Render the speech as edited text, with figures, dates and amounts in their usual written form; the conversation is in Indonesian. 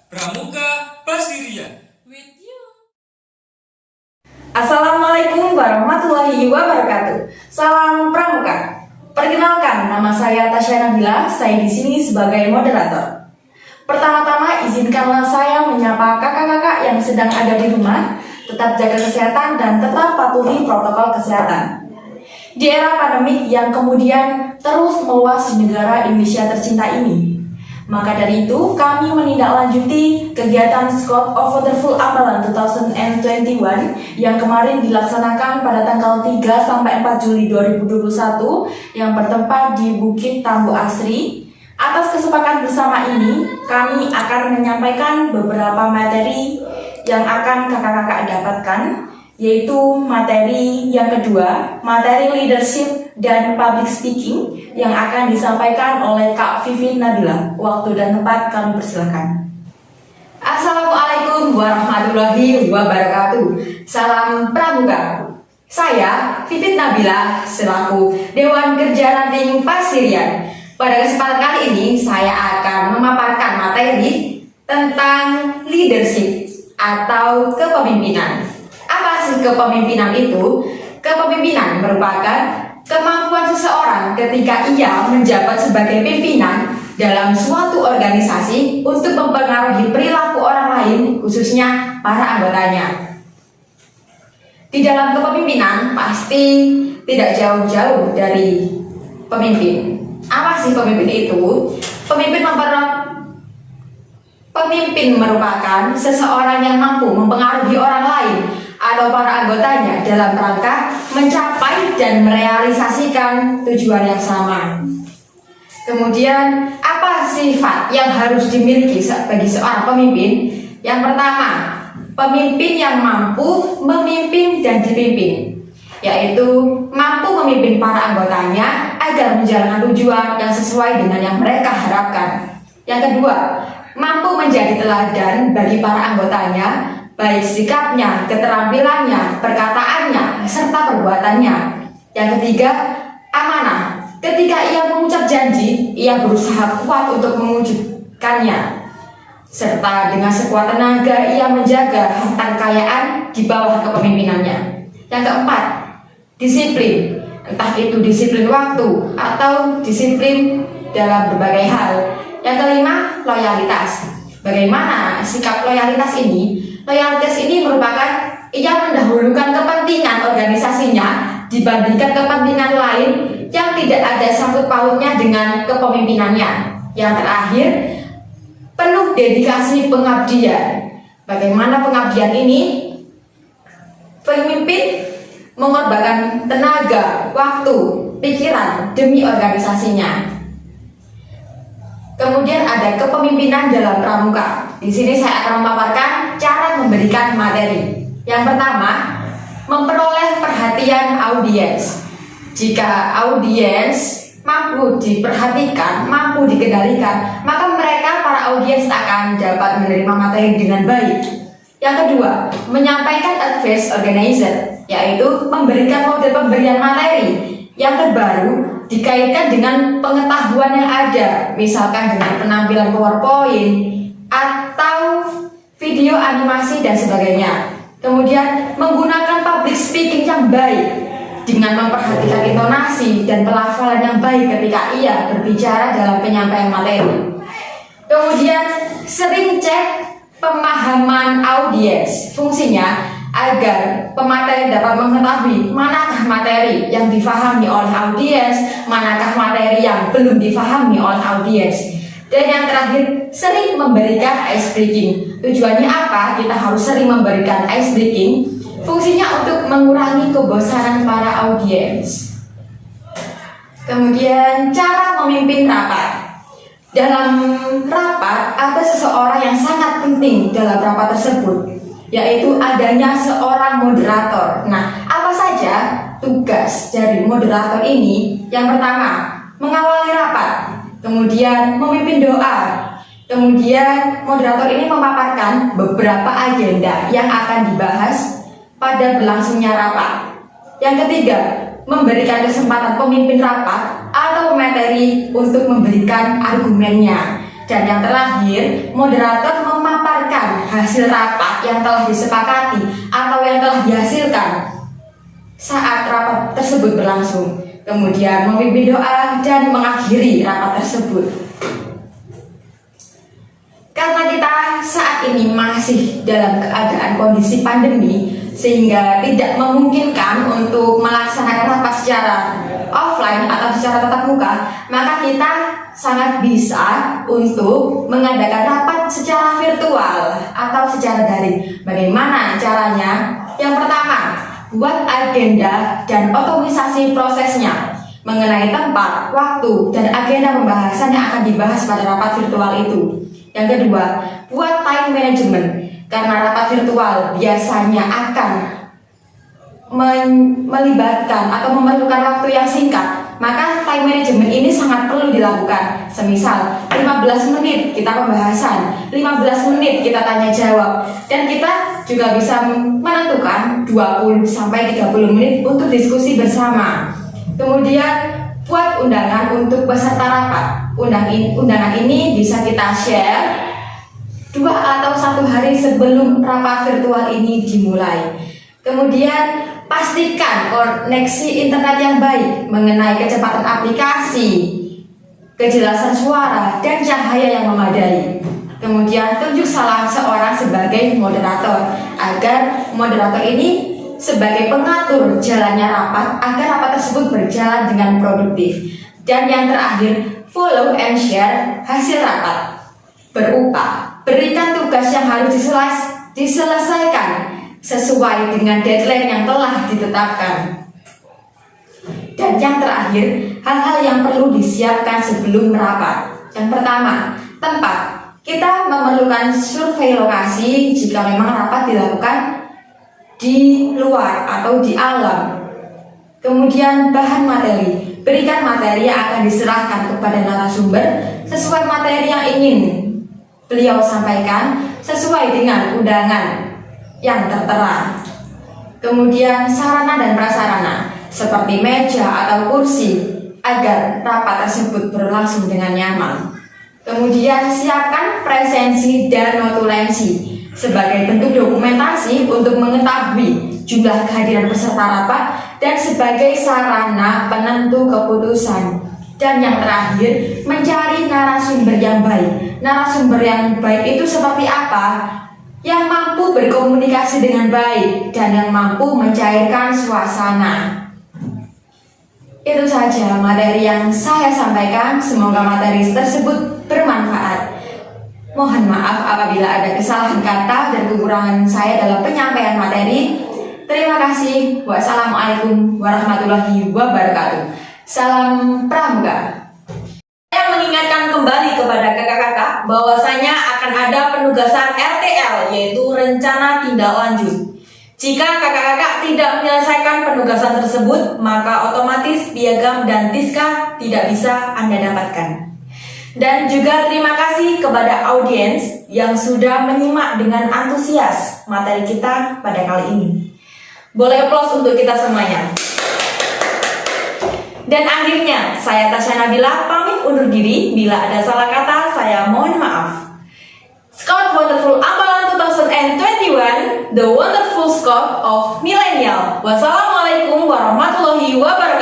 Pramuka Pasirian. With you. Assalamualaikum warahmatullahi wabarakatuh. Salam Pramuka. Perkenalkan, nama saya Tasya Nabila. Saya di sini sebagai moderator. Pertama-tama izinkanlah saya menyapa kakak-kakak yang sedang ada di rumah. Tetap jaga kesehatan dan tetap patuhi protokol kesehatan. Di era pandemik yang kemudian terus meluas di negara Indonesia tercinta ini, maka dari itu kami menindaklanjuti kegiatan Scout of Wonderful Amalan 2021 yang kemarin dilaksanakan pada tanggal 3 sampai 4 Juli 2021 yang bertempat di Bukit Tambu Asri. Atas kesepakatan bersama ini, kami akan menyampaikan beberapa materi yang akan kakak-kakak dapatkan, yaitu materi yang kedua, materi leadership dan public speaking yang akan disampaikan oleh Kak Vivi Nabila. Waktu dan tempat kami persilakan. Assalamualaikum warahmatullahi wabarakatuh. Salam Pramuka. Saya Vivi Nabila selaku Dewan Kerja Ranting Pasirian. Pada kesempatan kali ini saya akan memaparkan materi tentang leadership atau kepemimpinan. Apa sih kepemimpinan itu? Kepemimpinan merupakan kemampuan seseorang ketika ia menjabat sebagai pimpinan dalam suatu organisasi untuk mempengaruhi perilaku orang lain, khususnya para anggotanya. Di dalam kepemimpinan pasti tidak jauh-jauh dari pemimpin. Apa sih pemimpin itu? Pemimpin merupakan seseorang yang mampu mempengaruhi orang lain atau para anggotanya dalam rangka mencapai dan merealisasikan tujuan yang sama. Kemudian, apa sifat yang harus dimiliki bagi seorang pemimpin? Yang pertama, pemimpin yang mampu memimpin dan dipimpin, yaitu mampu memimpin para anggotanya agar menjalankan tujuan yang sesuai dengan yang mereka harapkan. Yang kedua, mampu menjadi teladan bagi para anggotanya, baik sikapnya, keterampilannya, perkataannya, serta perbuatannya. Yang ketiga, amanah. Ketika ia mengucap janji, ia berusaha kuat untuk mewujudkannya. Serta dengan sekuat tenaga, ia menjaga harta kekayaan di bawah kepemimpinannya. Yang keempat, disiplin. Entah itu disiplin waktu atau disiplin dalam berbagai hal. Yang kelima, loyalitas. Bagaimana sikap loyalitas ini? Loyalitas ini merupakan ia mendahulukan kepentingan organisasinya dibandingkan kepentingan lain yang tidak ada sangkut pautnya dengan kepemimpinannya. Yang terakhir, penuh dedikasi pengabdian. Bagaimana pengabdian ini? Pemimpin mengorbankan tenaga, waktu, pikiran demi organisasinya. Kemudian ada kepemimpinan dalam pramuka. Di sini saya akan memaparkan cara memberikan materi. Yang pertama, memperoleh perhatian audiens. Jika audiens mampu diperhatikan, mampu dikendalikan, maka mereka para audiens akan dapat menerima materi dengan baik. Yang kedua, menyampaikan advice organizer, yaitu memberikan model pemberian materi yang terbaru dikaitkan dengan pengetahuan yang ada, misalkan dengan penampilan PowerPoint atau video animasi dan sebagainya. Kemudian menggunakan public speaking yang baik dengan memperhatikan intonasi dan pelafalan yang baik ketika ia berbicara dalam penyampaian materi. Kemudian sering cek pemahaman audiens. Fungsinya agar pemateri dapat mengetahui manakah materi yang difahami oleh audiens, manakah materi yang belum difahami oleh audiens. Dan yang terakhir, sering memberikan ice breaking. Tujuannya apa? Kita harus sering memberikan ice breaking. Fungsinya untuk mengurangi kebosanan para audiens. Kemudian cara memimpin rapat. Dalam rapat ada seseorang yang sangat penting dalam rapat tersebut, yaitu adanya seorang moderator. Nah, apa saja tugas dari moderator ini? Yang pertama, mengawali rapat, kemudian memimpin doa. Kemudian moderator ini memaparkan beberapa agenda yang akan dibahas pada berlangsungnya rapat. Yang ketiga, memberikan kesempatan pemimpin rapat atau materi untuk memberikan argumennya. Dan yang terakhir, moderator memaparkan hasil rapat yang telah disepakati atau yang telah dihasilkan saat rapat tersebut berlangsung. Kemudian memimpin doa dan mengakhiri rapat tersebut. Karena kita saat ini masih dalam keadaan kondisi pandemi, sehingga tidak memungkinkan untuk melaksanakan rapat secara offline atau secara tatap muka, maka kita sangat bisa untuk mengadakan rapat secara virtual atau secara daring. Bagaimana caranya? Yang pertama, buat agenda dan otomatisasi prosesnya mengenai tempat, waktu, dan agenda pembahasan yang akan dibahas pada rapat virtual itu. Yang kedua, buat time management, karena rapat virtual biasanya akan melibatkan atau memerlukan waktu yang singkat, maka time management ini sangat perlu dilakukan. Semisal 15 menit kita pembahasan, 15 menit kita tanya jawab, dan kita juga bisa menentukan 20 sampai 30 menit untuk diskusi bersama. Kemudian buat undangan untuk peserta rapat. Undangan ini bisa kita share 2 atau 1 hari sebelum rapat virtual ini dimulai. Kemudian pastikan koneksi internet yang baik mengenai kecepatan aplikasi, kejelasan suara, dan cahaya yang memadai. Kemudian tunjuk salah seorang sebagai moderator agar moderator ini sebagai pengatur jalannya rapat agar rapat tersebut berjalan dengan produktif. Dan yang terakhir, follow and share hasil rapat berupa berikan tugas yang harus diselesaikan sesuai dengan deadline yang telah ditetapkan. Dan yang terakhir, hal-hal yang perlu disiapkan sebelum rapat. Yang pertama, tempat. Kita memerlukan survei lokasi jika memang rapat dilakukan di luar atau di alam. Kemudian bahan materi. Berikan materi yang akan diserahkan kepada narasumber sesuai materi yang ingin beliau sampaikan sesuai dengan undangan yang tertera. Kemudian sarana dan prasarana seperti meja atau kursi agar rapat tersebut berlangsung dengan nyaman. Kemudian siapkan presensi dan notulensi sebagai bentuk dokumentasi untuk mengetahui jumlah kehadiran peserta rapat dan sebagai sarana penentu keputusan. Dan yang terakhir, mencari narasumber yang baik. Narasumber yang baik itu seperti apa? Yang mampu berkomunikasi dengan baik dan yang mampu mencairkan suasana. Itu saja materi yang saya sampaikan. Semoga materi tersebut bermanfaat. Mohon maaf apabila ada kesalahan kata dan kekurangan saya dalam penyampaian materi. Terima kasih. Wassalamualaikum warahmatullahi wabarakatuh. Salam Pramuka. Saya mengingatkan kembali kepada kakak-kakak bahwasanya akan ada penugasan RTL, yaitu rencana tindak lanjut. Jika kakak-kakak tidak menyelesaikan penugasan tersebut, maka otomatis piagam dan tiska tidak bisa Anda dapatkan. Dan juga terima kasih kepada audiens yang sudah menyimak dengan antusias materi kita pada kali ini. Boleh applause untuk kita semuanya. Dan akhirnya, saya Tasya Nabila pamit undur diri. Bila ada salah kata, saya mohon maaf. Scout Wonderful Ambalan 2021, The Wonderful Scout of Millennial. Wassalamualaikum warahmatullahi wabarakatuh.